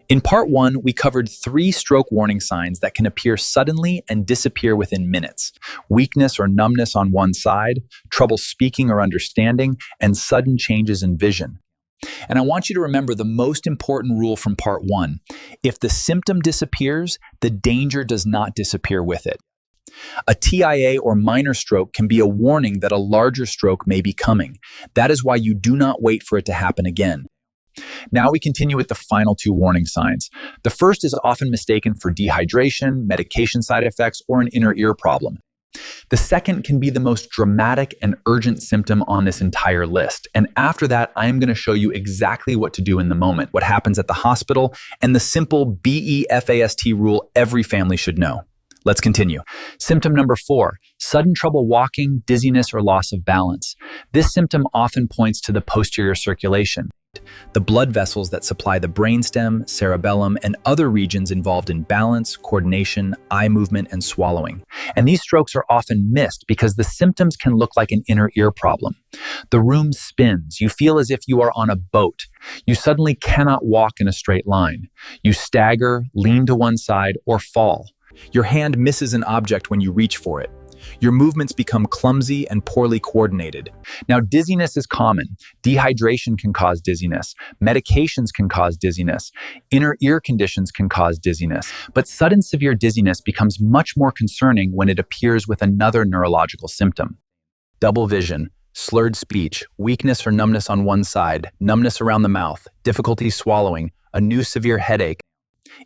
In part one, we covered 3 stroke warning signs that can appear suddenly and disappear within minutes: weakness or numbness on one side, trouble speaking or understanding, and sudden changes in vision. And I want you to remember the most important rule from part one. If the symptom disappears, the danger does not disappear with it. A TIA or minor stroke can be a warning that a larger stroke may be coming. That is why you do not wait for it to happen again. Now we continue with the final 2 warning signs. The first is often mistaken for dehydration, medication side effects, or an inner ear problem. The second can be the most dramatic and urgent symptom on this entire list. And after that, I am going to show you exactly what to do in the moment, what happens at the hospital, and the simple BEFAST rule every family should know. Let's continue. Symptom number 4, sudden trouble walking, dizziness, or loss of balance. This symptom often points to the posterior circulation, the blood vessels that supply the brainstem, cerebellum, and other regions involved in balance, coordination, eye movement, and swallowing. And these strokes are often missed because the symptoms can look like an inner ear problem. The room spins. You feel as if you are on a boat. You suddenly cannot walk in a straight line. You stagger, lean to one side, or fall. Your hand misses an object when you reach for it. Your movements become clumsy and poorly coordinated. Now, dizziness is common. Dehydration can cause dizziness. Medications can cause dizziness. Inner ear conditions can cause dizziness. But sudden severe dizziness becomes much more concerning when it appears with another neurological symptom: double vision, slurred speech, weakness or numbness on one side, numbness around the mouth, difficulty swallowing, a new severe headache,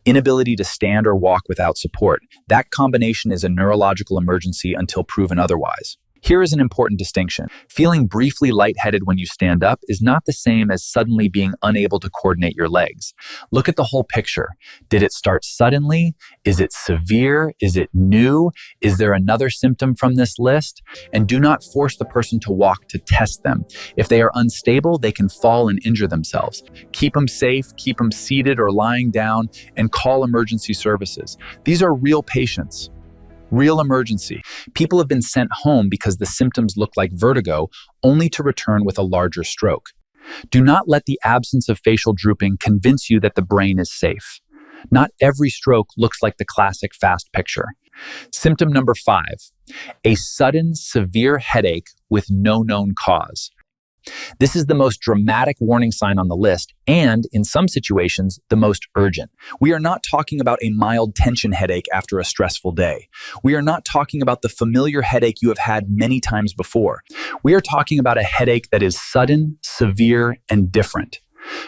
inability to stand or walk without support. That combination is a neurological emergency until proven otherwise. Here is an important distinction. Feeling briefly lightheaded when you stand up is not the same as suddenly being unable to coordinate your legs. Look at the whole picture. Did it start suddenly? Is it severe? Is it new? Is there another symptom from this list? And do not force the person to walk to test them. If they are unstable, they can fall and injure themselves. Keep them safe, keep them seated or lying down, and call emergency services. These are real patients. Real emergency. People have been sent home because the symptoms look like vertigo, only to return with a larger stroke. Do not let the absence of facial drooping convince you that the brain is safe. Not every stroke looks like the classic fast picture. Symptom number 5, a sudden severe headache with no known cause. This is the most dramatic warning sign on the list, and in some situations, the most urgent. We are not talking about a mild tension headache after a stressful day. We are not talking about the familiar headache you have had many times before. We are talking about a headache that is sudden, severe, and different.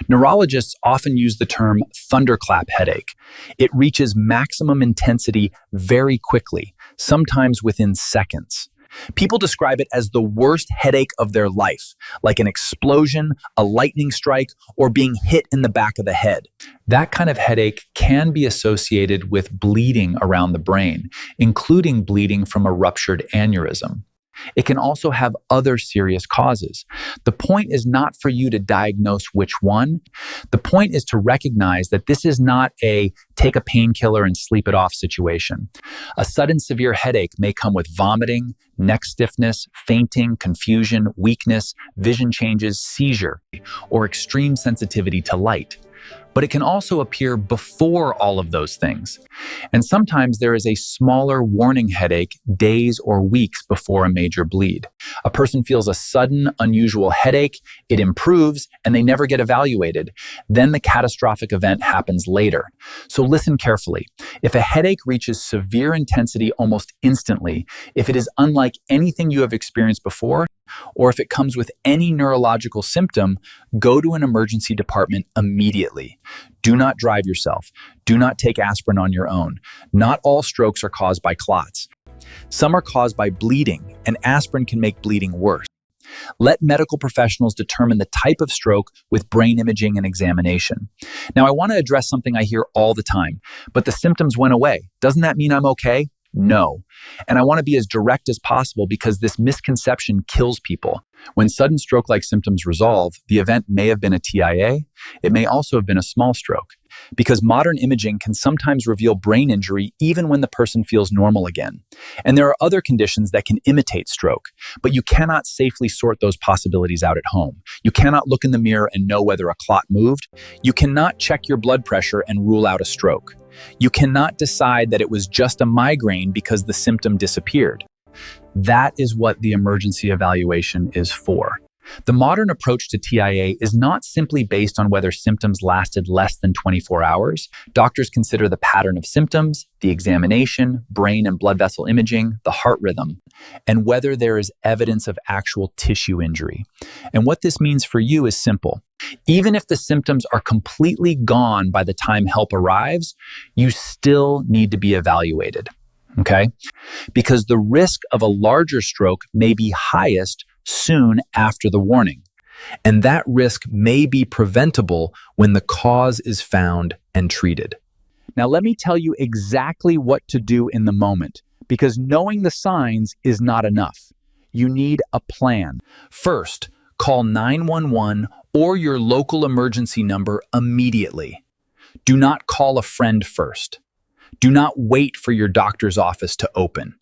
Neurologists often use the term thunderclap headache. It reaches maximum intensity very quickly, sometimes within seconds. People describe it as the worst headache of their life, like an explosion, a lightning strike, or being hit in the back of the head. That kind of headache can be associated with bleeding around the brain, including bleeding from a ruptured aneurysm. It can also have other serious causes. The point is not for you to diagnose which one. The point is to recognize that this is not a take a painkiller and sleep it off situation. A sudden severe headache may come with vomiting, neck stiffness, fainting, confusion, weakness, vision changes, seizure, or extreme sensitivity to light. But it can also appear before all of those things. And sometimes there is a smaller warning headache days or weeks before a major bleed. A person feels a sudden, unusual headache, it improves, and they never get evaluated. Then the catastrophic event happens later. So listen carefully. If a headache reaches severe intensity almost instantly, if it is unlike anything you have experienced before, or if it comes with any neurological symptom, go to an emergency department immediately. Do not drive yourself. Do not take aspirin on your own. Not all strokes are caused by clots. Some are caused by bleeding, and aspirin can make bleeding worse. Let medical professionals determine the type of stroke with brain imaging and examination. Now, I want to address something I hear all the time, but the symptoms went away. Doesn't that mean I'm okay? No. And I want to be as direct as possible because this misconception kills people. When sudden stroke-like symptoms resolve, the event may have been a TIA. It may also have been a small stroke. because modern imaging can sometimes reveal brain injury even when the person feels normal again. And there are other conditions that can imitate stroke, but you cannot safely sort those possibilities out at home. You cannot look in the mirror and know whether a clot moved. You cannot check your blood pressure and rule out a stroke. You cannot decide that it was just a migraine because the symptom disappeared. That is what the emergency evaluation is for. The modern approach to TIA is not simply based on whether symptoms lasted less than 24 hours. Doctors consider the pattern of symptoms, the examination, brain and blood vessel imaging, the heart rhythm, and whether there is evidence of actual tissue injury. And what this means for you is simple. Even if the symptoms are completely gone by the time help arrives, you still need to be evaluated, okay? Because the risk of a larger stroke may be highest soon after the warning, and that risk may be preventable when the cause is found and treated. Now, let me tell you exactly what to do in the moment, because knowing the signs is not enough. You need a plan. First, call 911 or your local emergency number immediately. Do not call a friend first. Do not wait for your doctor's office to open.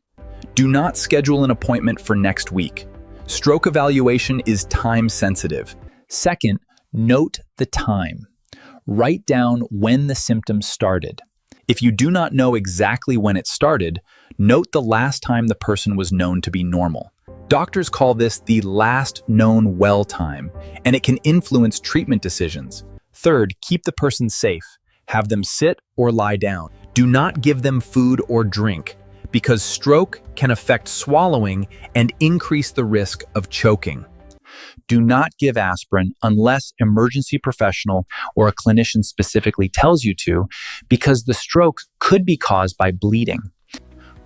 Do not schedule an appointment for next week. Stroke evaluation is time sensitive. Second, note the time. Write down when the symptoms started. If you do not know exactly when it started, note the last time the person was known to be normal. Doctors call this the last known well time, and it can influence treatment decisions. Third, keep the person safe. Have them sit or lie down. Do not give them food or drink, because stroke can affect swallowing and increase the risk of choking. Do not give aspirin unless emergency professional or a clinician specifically tells you to, because the stroke could be caused by bleeding.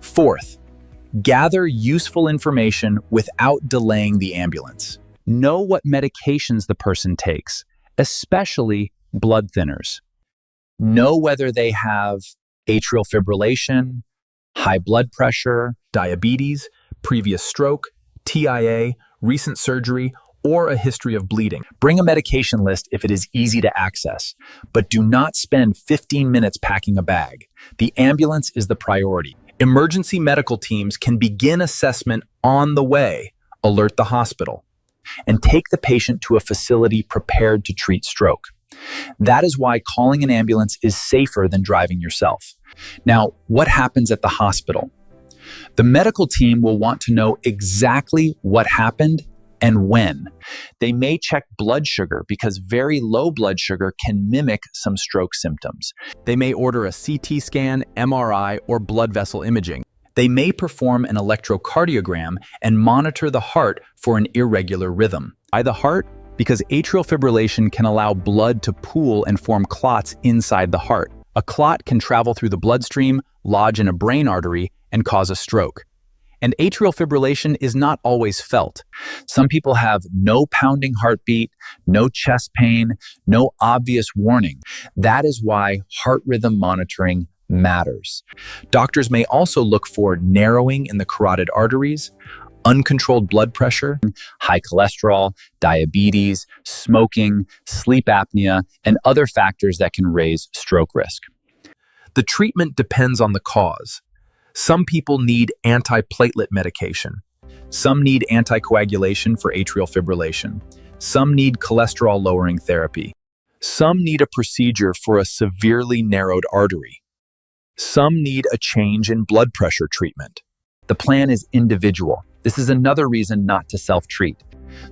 Fourth, gather useful information without delaying the ambulance. Know what medications the person takes, especially blood thinners. Know whether they have atrial fibrillation, high blood pressure, diabetes, previous stroke, TIA, recent surgery, or a history of bleeding. Bring a medication list if it is easy to access, but do not spend 15 minutes packing a bag. The ambulance is the priority. Emergency medical teams can begin assessment on the way, alert the hospital, and take the patient to a facility prepared to treat stroke. That is why calling an ambulance is safer than driving yourself. Now, what happens at the hospital? The medical team will want to know exactly what happened and when. They may check blood sugar because very low blood sugar can mimic some stroke symptoms. They may order a CT scan, MRI, or blood vessel imaging. They may perform an electrocardiogram and monitor the heart for an irregular rhythm. Why the heart? Because atrial fibrillation can allow blood to pool and form clots inside the heart. A clot can travel through the bloodstream, lodge in a brain artery, and cause a stroke. And atrial fibrillation is not always felt. Some people have no pounding heartbeat, no chest pain, no obvious warning. That is why heart rhythm monitoring matters. Doctors may also look for narrowing in the carotid arteries, uncontrolled blood pressure, high cholesterol, diabetes, smoking, sleep apnea, and other factors that can raise stroke risk. The treatment depends on the cause. Some people need antiplatelet medication. Some need anticoagulation for atrial fibrillation. Some need cholesterol-lowering therapy. Some need a procedure for a severely narrowed artery. Some need a change in blood pressure treatment. The plan is individual. This is another reason not to self-treat.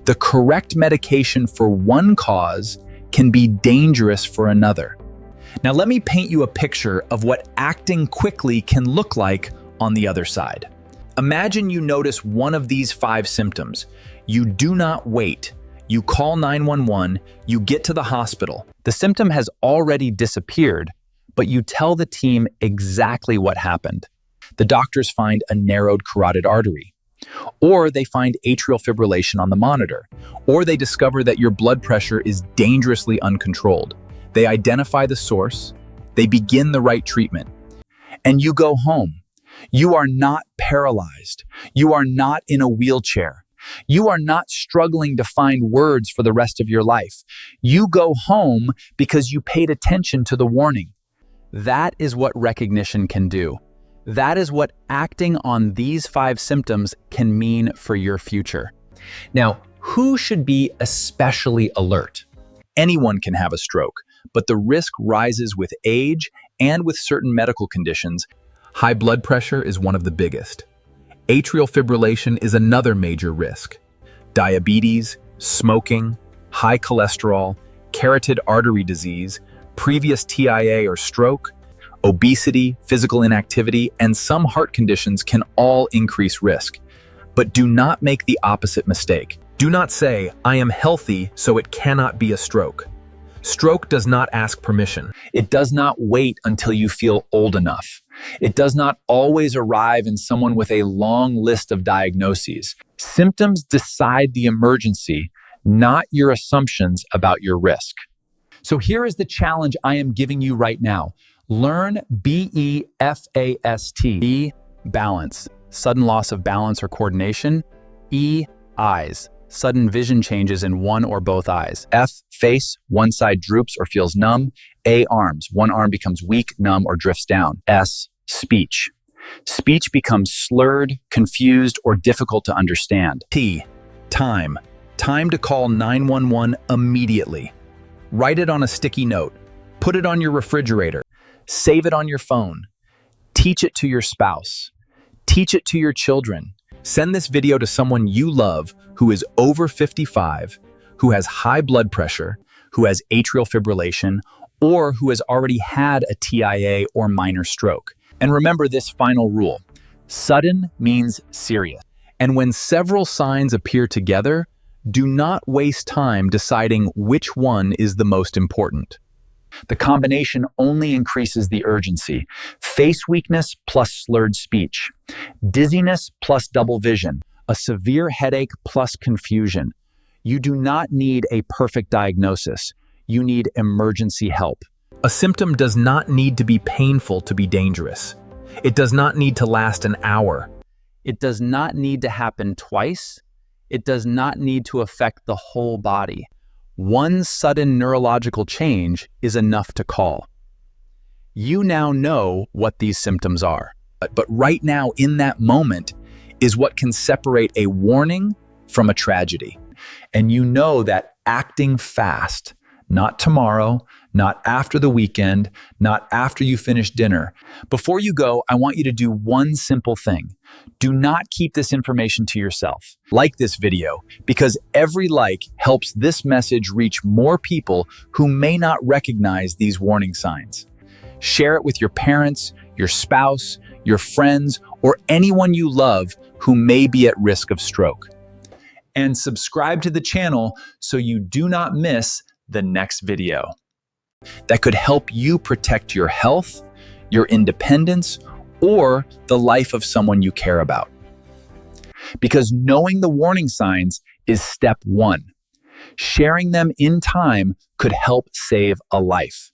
The correct medication for one cause can be dangerous for another. Now, let me paint you a picture of what acting quickly can look like on the other side. Imagine you notice one of these 5 symptoms. You do not wait. You call 911, you get to the hospital. The symptom has already disappeared, but you tell the team exactly what happened. The doctors find a narrowed carotid artery, or they find atrial fibrillation on the monitor, or they discover that your blood pressure is dangerously uncontrolled. They identify the source, they begin the right treatment, and you go home. You are not paralyzed. You are not in a wheelchair. You are not struggling to find words for the rest of your life. You go home because you paid attention to the warning. That is what recognition can do. That is what acting on these 5 symptoms can mean for your future. Now, who should be especially alert? Anyone can have a stroke, but the risk rises with age and with certain medical conditions. High blood pressure is one of the biggest. Atrial fibrillation is another major risk. Diabetes, smoking, high cholesterol, carotid artery disease, previous TIA or stroke, obesity, physical inactivity, and some heart conditions can all increase risk. But do not make the opposite mistake. Do not say, "I am healthy, so it cannot be a stroke." Stroke does not ask permission. It does not wait until you feel old enough. It does not always arrive in someone with a long list of diagnoses. Symptoms decide the emergency, not your assumptions about your risk. So here is the challenge I am giving you right now. Learn BEFAST. B, balance, sudden loss of balance or coordination. E, eyes, sudden vision changes in one or both eyes. F, face, one side droops or feels numb. A, arms, one arm becomes weak, numb, or drifts down. S, speech. Speech becomes slurred, confused, or difficult to understand. T, time. Time to call 911 immediately. Write it on a sticky note. Put it on your refrigerator. Save it on your phone. Teach it to your spouse. Teach it to your children. Send this video to someone you love who is over 55, who has high blood pressure, Who has atrial fibrillation, or who has already had a TIA or minor stroke. And remember this final rule: sudden means serious. And when several signs appear together, do not waste time deciding which one is the most important. The combination only increases the urgency. Face weakness plus slurred speech. Dizziness plus double vision. A severe headache plus confusion. You do not need a perfect diagnosis. You need emergency help. A symptom does not need to be painful to be dangerous. It does not need to last an hour. It does not need to happen twice. It does not need to affect the whole body. One sudden neurological change is enough to call. You now know what these symptoms are. But right now, in that moment, is what can separate a warning from a tragedy. And you know that acting fast, not tomorrow, not after the weekend, not after you finish dinner. Before you go, I want you to do one simple thing. Do not keep this information to yourself. Like this video, because every like helps this message reach more people who may not recognize these warning signs. Share it with your parents, your spouse, your friends, or anyone you love who may be at risk of stroke. And subscribe to the channel so you do not miss the next video that could help you protect your health, your independence, or the life of someone you care about. Because knowing the warning signs is step 1. Sharing them in time could help save a life.